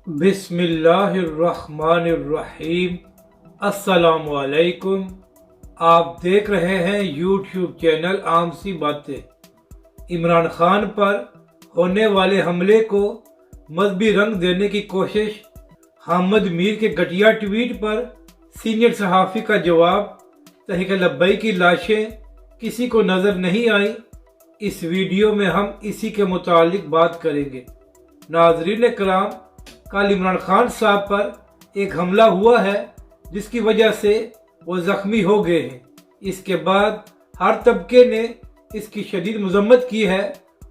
بسم اللہ الرحمن الرحیم۔ السلام علیکم۔ آپ دیکھ رہے ہیں یوٹیوب چینل عام سی باتیں۔ عمران خان پر ہونے والے حملے کو مذہبی رنگ دینے کی کوشش، حامد میر کے گھٹیا ٹویٹ پر سینئر صحافی کا جواب، تحریک لبیک کی لاشیں کسی کو نظر نہیں آئیں۔ اس ویڈیو میں ہم اسی کے متعلق بات کریں گے۔ ناظرین کرام، کل عمران خان صاحب پر ایک حملہ ہوا ہے جس کی وجہ سے وہ زخمی ہو گئے ہیں۔ اس کے بعد ہر طبقے نے اس کی شدید مذمت کی ہے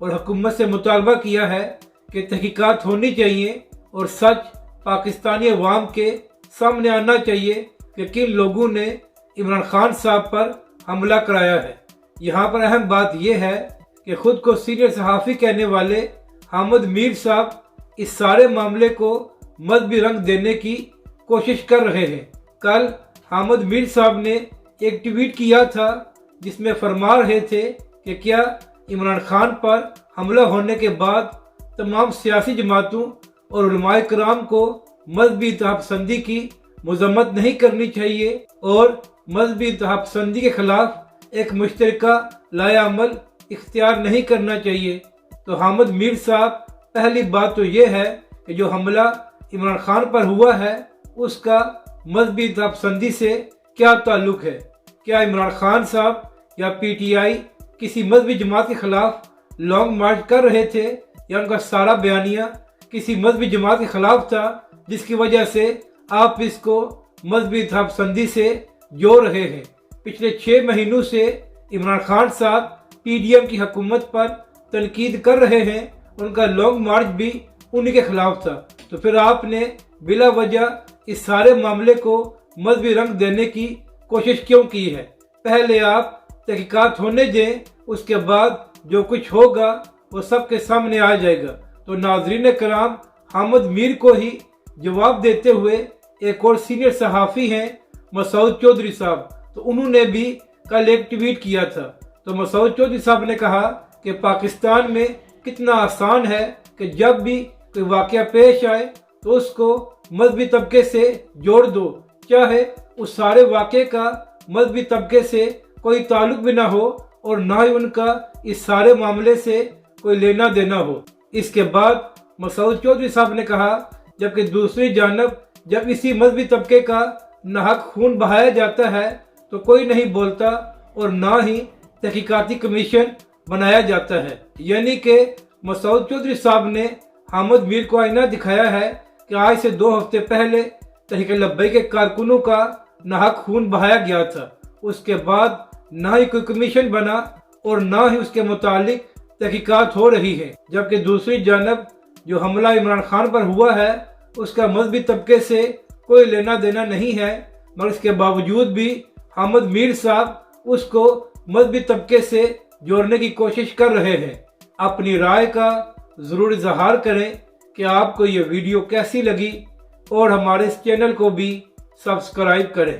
اور حکومت سے مطالبہ کیا ہے کہ تحقیقات ہونی چاہیے اور سچ پاکستانی عوام کے سامنے آنا چاہیے کہ کن لوگوں نے عمران خان صاحب پر حملہ کرایا ہے۔ یہاں پر اہم بات یہ ہے کہ خود کو سینئر صحافی کہنے والے حامد میر صاحب اس سارے معاملے کو مذہبی رنگ دینے کی کوشش کر رہے ہیں۔ کل حامد میر صاحب نے ایک ٹویٹ کیا تھا جس میں فرما رہے تھے کہ کیا عمران خان پر حملہ ہونے کے بعد تمام سیاسی جماعتوں اور علماء کرام کو مذہبی اتحاد پسندی کی مذمت نہیں کرنی چاہیے اور مذہبی اتحاد پسندی کے خلاف ایک مشترکہ لائحہ عمل اختیار نہیں کرنا چاہیے۔ تو حامد میر صاحب، پہلی بات تو یہ ہے کہ جو حملہ عمران خان پر ہوا ہے اس کا مذہبی اتحاد پسندی سے کیا تعلق ہے؟ کیا عمران خان صاحب یا پی ٹی آئی کسی مذہبی جماعت کے خلاف لانگ مارچ کر رہے تھے یا ان کا سارا بیانیہ کسی مذہبی جماعت کے خلاف تھا جس کی وجہ سے آپ اس کو مذہبی اتحاد پسندی سے جوڑ رہے ہیں؟ پچھلے 6 مہینوں سے عمران خان صاحب پی ڈی ایم کی حکومت پر تنقید کر رہے ہیں، ان کا لانگ مارچ بھی انہی کے خلاف تھا، تو پھر آپ نے بلا وجہ اس سارے معاملے کو مذہبی رنگ دینے کی کوشش کیوں کی ہے؟ پہلے آپ تحقیقات ہونے دیں، اس کے بعد جو کچھ ہوگا وہ سب کے سامنے آ جائے گا۔ تو ناظرین کرام، حامد میر کو ہی جواب دیتے ہوئے ایک اور سینئر صحافی ہیں مسعود چودھری صاحب، تو انہوں نے بھی کل ایک ٹویٹ کیا تھا۔ تو مسعود چودھری صاحب نے کہا کہ پاکستان میں کتنا آسان ہے کہ جب بھی کوئی واقعہ پیش آئے تو اس کو مذہبی طبقے سے جوڑ دو، چاہے اس سارے واقعے کا مذہبی طبقے سے کوئی تعلق بھی نہ ہو اور نہ ہی ان کا اس سارے معاملے سے کوئی لینا دینا ہو۔ اس کے بعد مسعود چودھری صاحب نے کہا جبکہ دوسری جانب جب اسی مذہبی طبقے کا ناحق خون بہایا جاتا ہے تو کوئی نہیں بولتا اور نہ ہی تحقیقاتی کمیشن بنایا جاتا ہے۔ یعنی کہ مسعود چودھری صاحب نے حامد میر کو آئینہ دکھایا ہے کہ آج سے 2 ہفتے پہلے تحریک لبیک کے کارکنوں کا ناحق خون بہایا گیا تھا، اس کے بعد نہ ہی کوئی کمیشن بنا اور نہ ہی اس کے متعلق تحقیقات ہو رہی ہے، جبکہ دوسری جانب جو حملہ عمران خان پر ہوا ہے اس کا مذہبی طبقے سے کوئی لینا دینا نہیں ہے، مگر اس کے باوجود بھی حامد میر صاحب اس کو مذہبی طبقے سے جوڑنے کی کوشش کر رہے ہیں۔ اپنی رائے کا ضرور اظہار کریں کہ آپ کو یہ ویڈیو کیسی لگی اور ہمارے اس چینل کو بھی سبسکرائب کریں۔